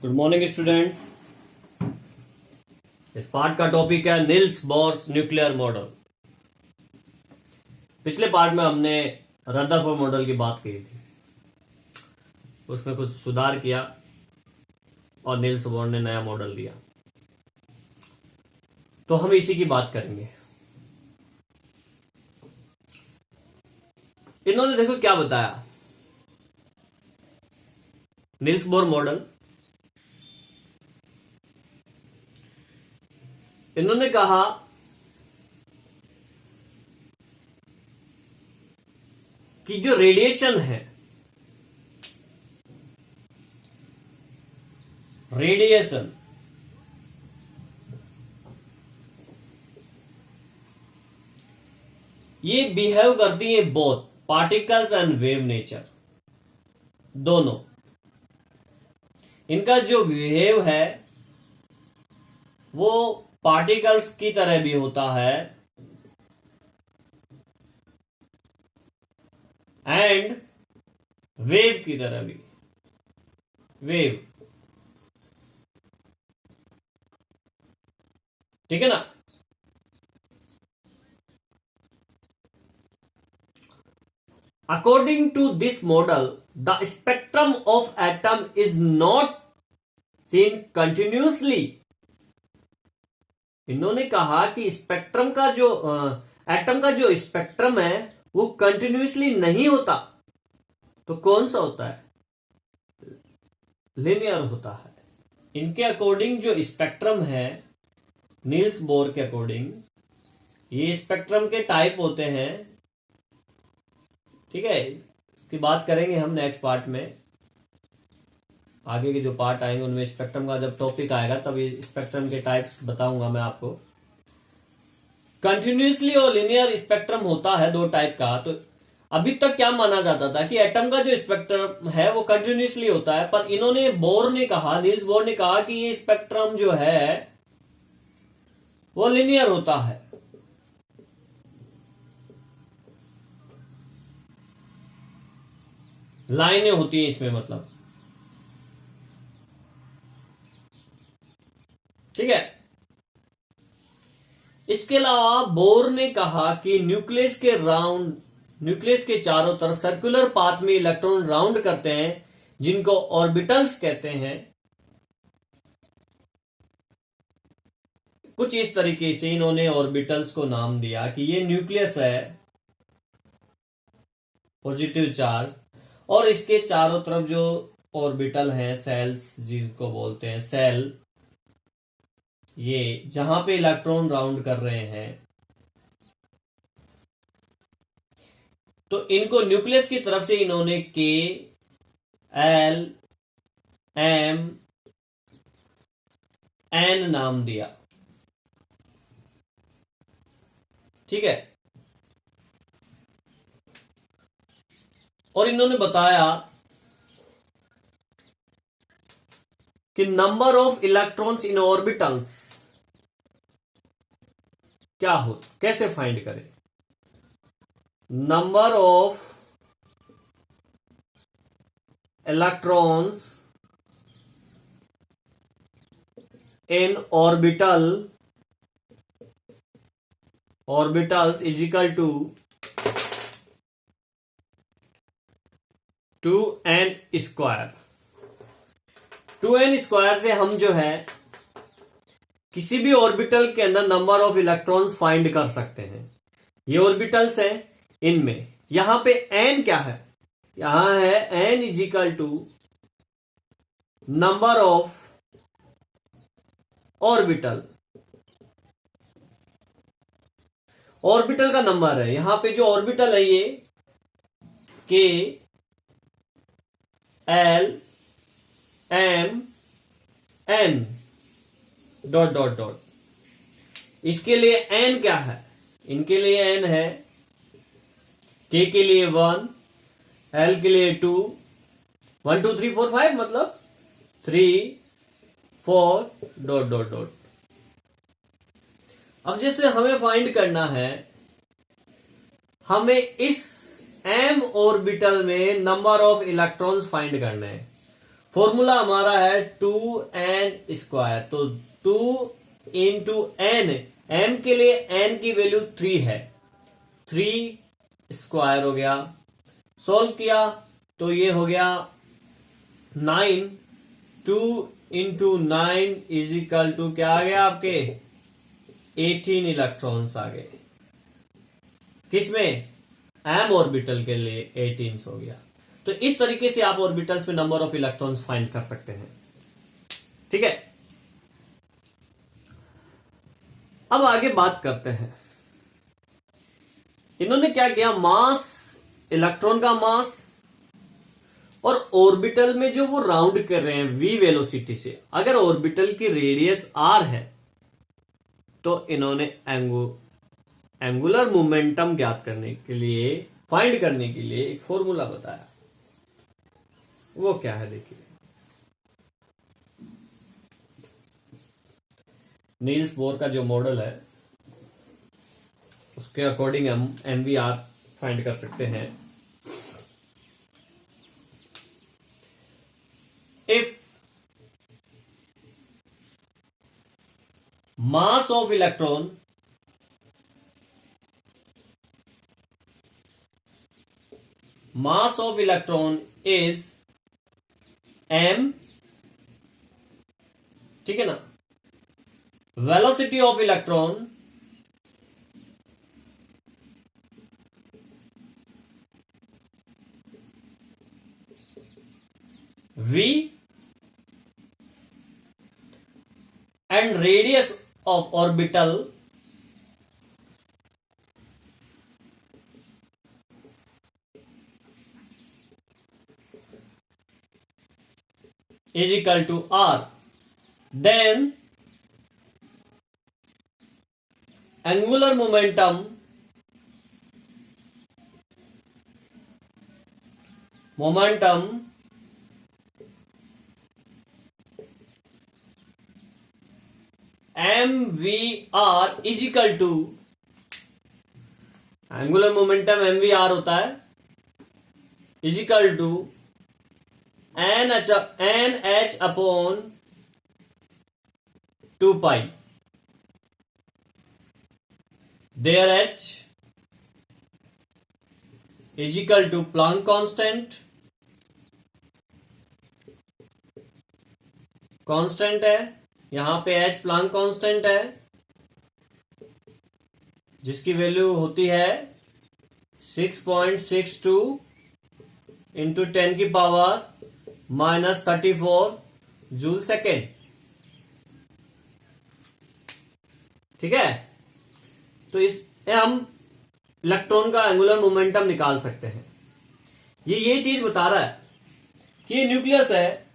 Good morning students. इस part का topic है नील्स बोर्स न्यूक्लियर मॉडल। पिछले पार्ट में हमने रदरफोर्ड मॉडल की बात की थी, उसमें कुछ सुधार किया और नील्स बोर ने नया मॉडल दिया। तो हम इसी की बात करेंगे। इन्होंने देखो क्या बताया। नील्स बोर मॉडल, इन्होंने कहा कि जो रेडिएशन है, रेडिएशन ये बिहेव करती है both particles and wave nature, दोनों। इनका जो बिहेव है वो पार्टिकल्स की तरह भी होता है एंड वेव की तरह भी। वेव, ठीक है ना। According to this model, the spectrum of atom is not seen continuously. इन्होंने कहा कि स्पेक्ट्रम का जो एटम का जो स्पेक्ट्रम है वो कंटिन्यूसली नहीं होता। तो कौन सा होता है? लिनियर होता है। इनके अकॉर्डिंग जो स्पेक्ट्रम है, नील्स बोर के अकॉर्डिंग, ये स्पेक्ट्रम के टाइप होते हैं। ठीक है, इसकी बात करेंगे हम नेक्स्ट पार्ट में। आगे के जो पार्ट आएंगे उनमें स्पेक्ट्रम का जब टॉपिक आएगा तब ये स्पेक्ट्रम के टाइप्स बताऊंगा मैं आपको। कंटिन्यूसली और लिनियर स्पेक्ट्रम होता है दो टाइप का। तो अभी तक क्या माना जाता था कि एटम का जो स्पेक्ट्रम है वो कंटिन्यूसली होता है, पर इन्होंने बोर ने कहा, नील्स बोर ने कहा कि ये स्पेक्ट्रम जो है वो लिनियर होता है। लाइनें होती हैं इसमें, मतलब। ठीक है। इसके अलावा बोर ने कहा कि न्यूक्लियस के चारों तरफ सर्कुलर पाथ में इलेक्ट्रॉन राउंड करते हैं, जिनको ऑर्बिटल्स कहते हैं। कुछ इस तरीके से इन्होंने ऑर्बिटल्स को नाम दिया कि ये न्यूक्लियस है, पॉजिटिव चार्ज, और इसके चारों तरफ जो ऑर्बिटल हैं, सेल्स जिनको बोलते हैं, सेल, ये जहां पे इलेक्ट्रॉन राउंड कर रहे हैं, तो इनको न्यूक्लियस की तरफ से इन्होंने के, एल, एम, एन नाम दिया। ठीक है। और इन्होंने बताया कि number of electrons in orbitals क्या हो, कैसे फाइंड करें। Number of electrons in orbitals is equal to 2n square. 2n square से हम जो है किसी भी ऑर्बिटल के अंदर नंबर ऑफ इलेक्ट्रॉन्स फाइंड कर सकते हैं। ये ऑर्बिटल्स हैं, इनमें यहां पे n क्या है? यहां है n is equal to number of orbital. Orbital का नंबर है। यहां पे जो ऑर्बिटल है ये k, l, m, n dot dot dot. इसके लिए n क्या है? इनके लिए n है, k के लिए 1, l के लिए 2, 1 2 3 4 5, मतलब 3 4 डॉट डॉट डॉट। अब जैसे हमें फाइंड करना है, हमें इस m ऑर्बिटल में नंबर ऑफ इलेक्ट्रॉन्स फाइंड करने हैं। फॉर्मूला हमारा है 2n², तो 2 इंटू एन, m के लिए n की वैल्यू 3 है, 3² हो गया। सॉल्व किया तो ये हो गया 9, 2 इंटू 9 इज इक्वल टू क्या आ गया आपके 18 इलेक्ट्रॉन्स आ गए। किसमें? m ऑर्बिटल के लिए 18 हो गया। तो इस तरीके से आप ऑर्बिटल्स में नंबर ऑफ इलेक्ट्रॉन्स फाइंड कर सकते हैं। ठीक है, अब आगे बात करते हैं। इन्होंने क्या किया, मास, इलेक्ट्रॉन का मास और ऑर्बिटल में जो वो राउंड कर रहे हैं v वेलोसिटी से, अगर ऑर्बिटल की रेडियस r है तो इन्होंने एंगुलर मोमेंटम ज्ञात करने के लिए, फाइंड करने के लिए एक फॉर्मूला बताया। वो क्या है देखिए, नील्स बोर का जो मॉडल है उसके अकॉर्डिंग हम MVR फाइंड कर सकते हैं। If mass of electron is m, ठीक है ना, velocity of electron v, and radius of orbital is equal to r, then angular momentum mvr is equal to, angular momentum mvr होता है, is equal to NH upon 2 pi, there h is equal to Planck constant है, यहां पे h Planck constant है जिसकी value होती है 6.62 into 10 की पावर -34 जूल सेकेंड। ठीक है, तो इसमें हम इलेक्ट्रॉन का एंगुलर मोमेंटम निकाल सकते हैं। ये चीज बता रहा है कि ये न्यूक्लियस है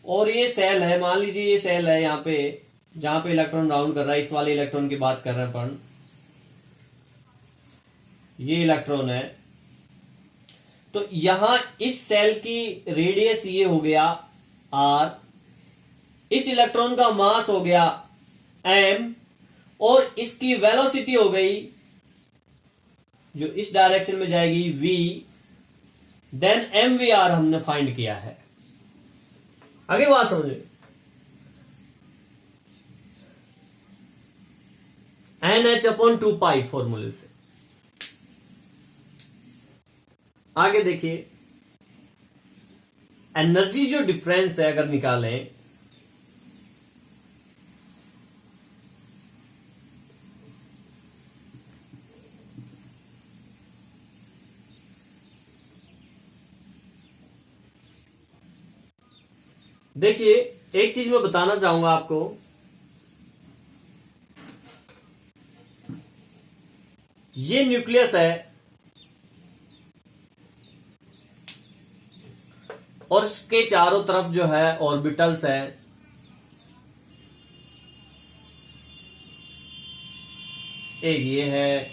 और ये सेल है। मान लीजिए ये सेल है, यहां पे जहां पे इलेक्ट्रॉन राउंड कर रहा है, इस वाले इलेक्ट्रॉन की बात कर रहे हैं अपन, ये इलेक्ट्रॉन है। तो यहां इस सेल की रेडियस ये हो गया r, इस इलेक्ट्रॉन का मास हो गया m, और इसकी वेलोसिटी हो गई जो इस डायरेक्शन में जाएगी v, देन mvr हमने फाइंड किया है। आगे बात समझिए, NH अपॉन 2 पाई फॉर्मूले से। आगे देखिए, एनर्जी जो डिफरेंस है अगर निकालें, देखिए एक चीज मैं बताना चाहूंगा आपको, ये न्यूक्लियस है और इसके चारों तरफ जो है ऑर्बिटल्स है। एक ये है,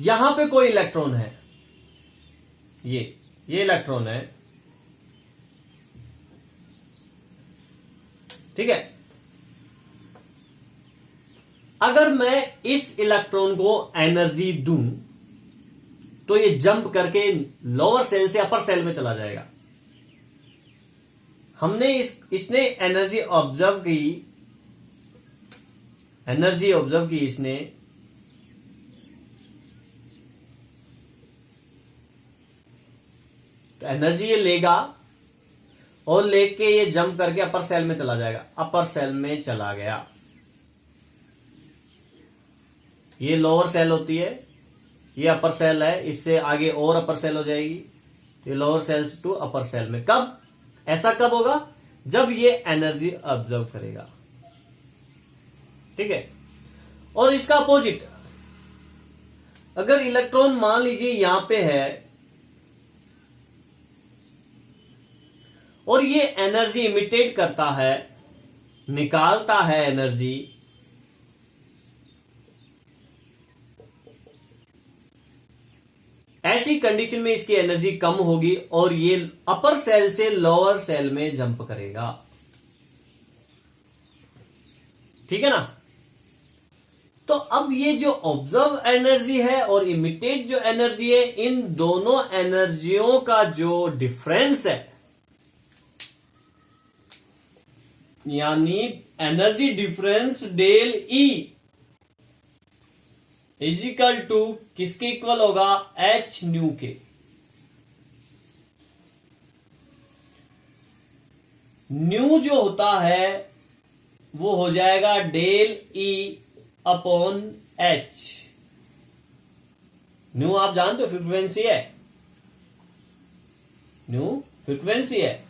यहां पे कोई इलेक्ट्रॉन है, ये इलेक्ट्रॉन है, ठीक है। अगर मैं इस इलेक्ट्रॉन को एनर्जी दूं तो ये जंप करके लोअर सेल से अपर सेल में चला जाएगा। हमने इसने एनर्जी ऑब्जर्व की इसने, तो एनर्जी ये लेगा और लेके ये जंप करके अपर सेल में चला जाएगा। अपर सेल में चला गया, ये लोअर सेल होती है, ये अपर सेल है, इससे आगे और अपर सेल हो जाएगी, ये lower shells to upper shell में। कब ऐसा कब होगा? जब ये एनर्जी ऑब्जर्व करेगा। ठीक है। और इसका अपोजिट, अगर इलेक्ट्रॉन मान लीजिए यहां पे है और ये एनर्जी इमिटेट करता है, निकालता है एनर्जी, ऐसी कंडीशन में इसकी एनर्जी कम होगी और ये अपर सेल से लोअर सेल में जंप करेगा। ठीक है ना? तो अब ये जो ऑब्जर्व एनर्जी है और इमिटेट जो एनर्जी है, इन दोनों एनर्जियों का जो डिफरेंस है, यानी energy difference del E is equal to किसके इक्वल होगा? एच न्यू के। न्यू जो होता है वो हो जाएगा del E upon h. Nu आप जानते हो फ्रीक्वेंसी है, न्यू फ्रीक्वेंसी है।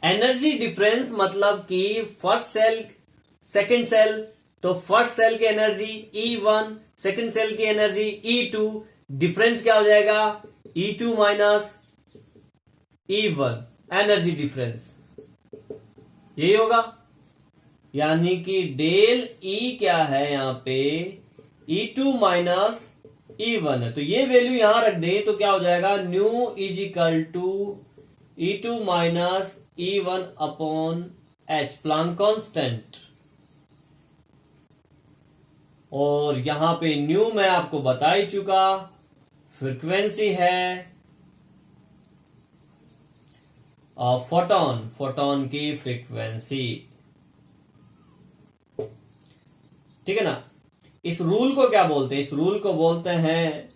एनर्जी डिफरेंस मतलब कि फर्स्ट सेल सेकंड सेल, तो फर्स्ट सेल की एनर्जी E1, सेकंड सेल की एनर्जी E2, डिफरेंस क्या हो जाएगा? E2 minus E1, energy difference यही होगा। यानी कि डेल E क्या है यहां पे? E2 माइनस E1 है, तो ये वैल्यू यहां रख दें तो क्या हो जाएगा? Nu is equal to E2 minus E1 upon h, Planck constant. और यहां पे न्यू मैं आपको बता ही चुका, फ्रीक्वेंसी है फोटोन की फ्रीक्वेंसी। ठीक है ना? इस रूल को क्या बोलते हैं? इस रूल को बोलते हैं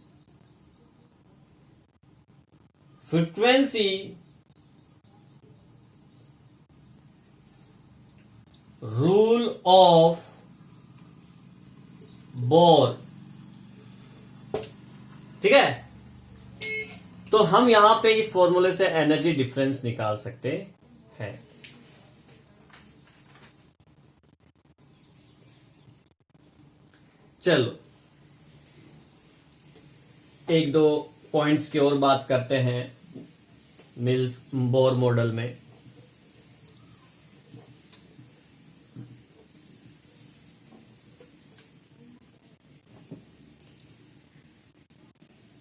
फ्रीक्वेंसी रूल ऑफ बोर। ठीक है? तो हम यहां पे इस फॉर्मूले से एनर्जी डिफरेंस निकाल सकते हैं। चलो एक दो पॉइंट्स की और बात करते हैं निल्स बोर मॉडल में।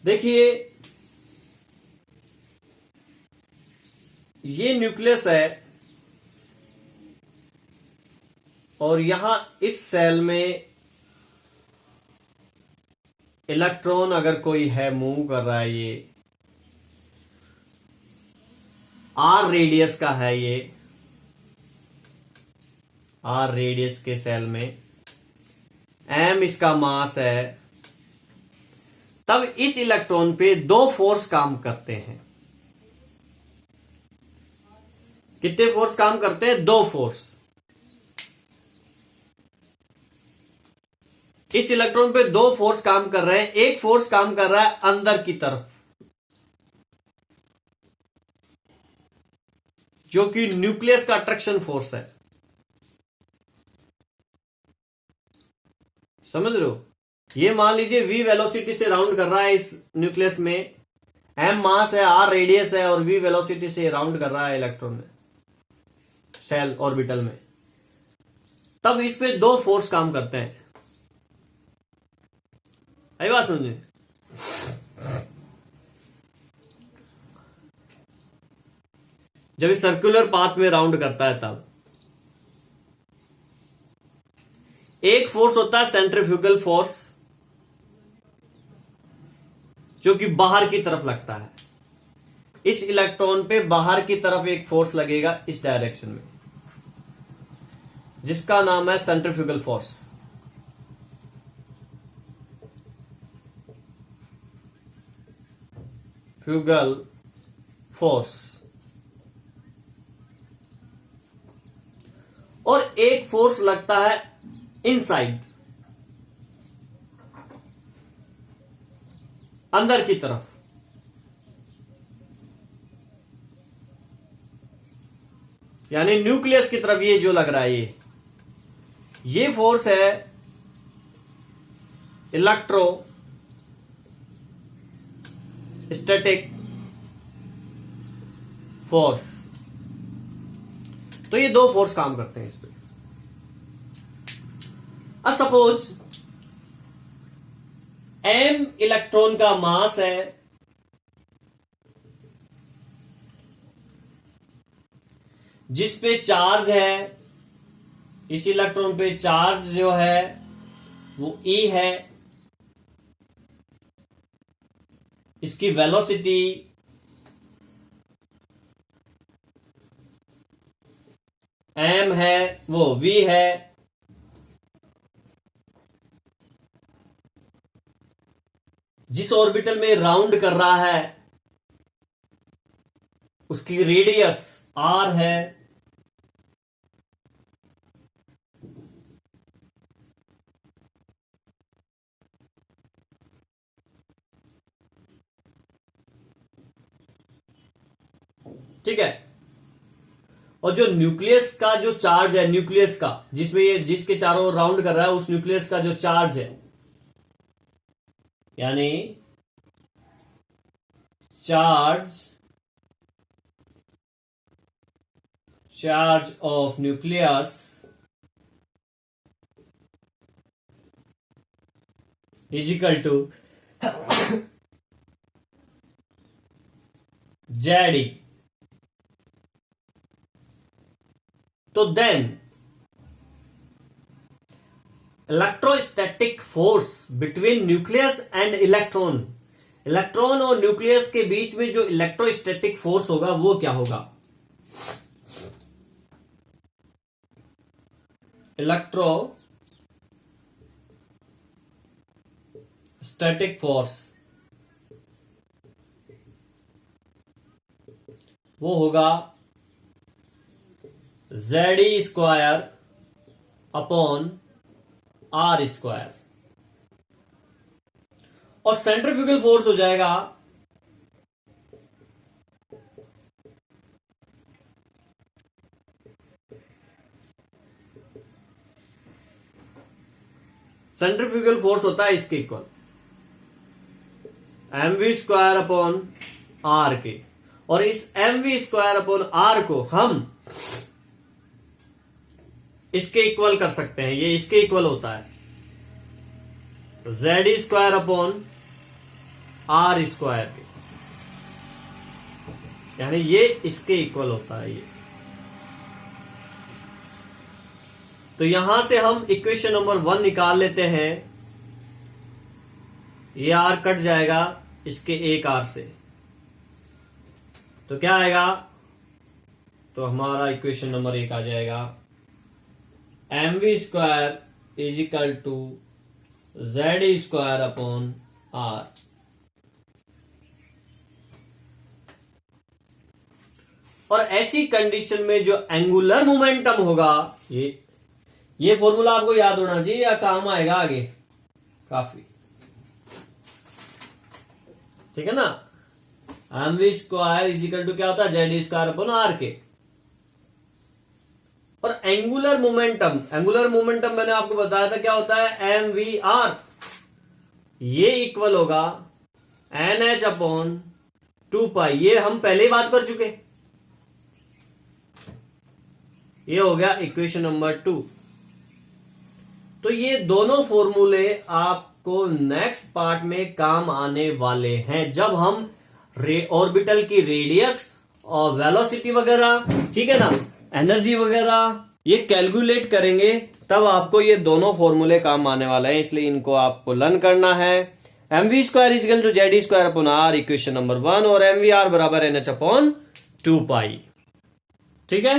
देखिए ये न्यूक्लियस है और यहां इस सेल में इलेक्ट्रॉन अगर कोई है, मूव कर रहा है, ये आर रेडियस का है, ये आर रेडियस के सेल में एम इसका मास है, तब इस इलेक्ट्रॉन पे दो फोर्स काम करते हैं। कितने फोर्स काम करते हैं? दो फोर्स। इस इलेक्ट्रॉन पे दो फोर्स काम कर रहे हैं। एक फोर्स काम कर रहा है अंदर की तरफ, जो कि न्यूक्लियस का अट्रैक्शन फोर्स है। समझ रहे हो? ये मान लीजिए v वेलोसिटी से राउंड कर रहा है इस न्यूक्लियस में, m मास है, r रेडियस है और v वेलोसिटी से राउंड कर रहा है इलेक्ट्रॉन में, सेल ऑर्बिटल में। तब इस पे दो फोर्स काम करते हैं। आई बात समझे? जब इस सर्कुलर पाथ में राउंड करता है तब फोर्स होता है सेंट्रीफ्यूगल फोर्स, जो कि बाहर की तरफ लगता है। इस इलेक्ट्रॉन पे बाहर की तरफ एक फोर्स लगेगा इस डायरेक्शन में, जिसका नाम है सेंट्रीफ्यूगल फोर्स। Fugal force. और एक फोर्स लगता है इनसाइड, अंदर की तरफ। यानी न्यूक्लियस की तरफ, ये जो लग रहा है ये फोर्स है इलेक्ट्रो स्टैटिक फोर्स। तो ये दो फोर्स काम करते हैं इस पे। सपोज m इलेक्ट्रॉन का मास है, जिस पे चार्ज है, इस इलेक्ट्रॉन पे चार्ज जो है वो E है, इसकी वेलोसिटी m है, वो v है। जिस ऑर्बिटल में राउंड कर रहा है उसकी रेडियस r है। ठीक है। और जो न्यूक्लियस का जो चार्ज है, न्यूक्लियस का जिसमें ये जिसके चारों ओर राउंड कर रहा है, उस न्यूक्लियस का जो चार्ज है, यानी charge of nucleus is equal to Z. तो then electrostatic force between nucleus and electron, electron और न्यूक्लियस के बीच में जो इलेक्ट्रोस्टैटिक फोर्स होगा वो क्या होगा? इलेक्ट्रोस्टैटिक फोर्स वो होगा ZE square upon R square. और सेंट्रीफ्यूगल फोर्स हो जाएगा सेंट्रीफ्यूगल फोर्स होता है इसके equal mv square upon R के। और इस mv स्क्वायर अपॉन R को हम इसके इक्वल कर सकते हैं, ये इसके इक्वल होता है तो ZE square upon R square के, यानी ये इसके इक्वल होता है ये। तो यहां से हम इक्वेशन नंबर 1 निकाल लेते हैं। ये R कट जाएगा इसके एक R से, तो क्या आएगा? तो हमारा इक्वेशन नंबर 1 आ जाएगा mv square is equal to ZE square upon R। और ऐसी कंडीशन में जो एंगुलर मोमेंटम होगा, ये फॉर्मूला आपको याद होना चाहिए या काम आएगा आगे काफी, ठीक है ना। mv square is equal to क्या होता है? ZE स्क्वायर अपॉन R के। और एंगुलर मोमेंटम मैंने आपको बताया था क्या होता है? mvr। ये इक्वल होगा nh अपॉन 2 ये हम पहले ही बात कर चुके। ये हो गया इक्वेशन नंबर 2। तो ये दोनों फॉर्मूले आपको नेक्स्ट पार्ट में काम आने वाले हैं, जब हम ऑर्बिटल की रेडियस और वेलोसिटी वगैरह, ठीक है ना, एनर्जी वगैरह ये कैलकुलेट करेंगे तब आपको ये दोनों फॉर्मूले काम आने वाले हैं, इसलिए इनको आपको लर्न करना है। mv square is equal to z square upon r, equation number 1, और mvr बराबर NH अपॉन 2 पाई। ठीक है।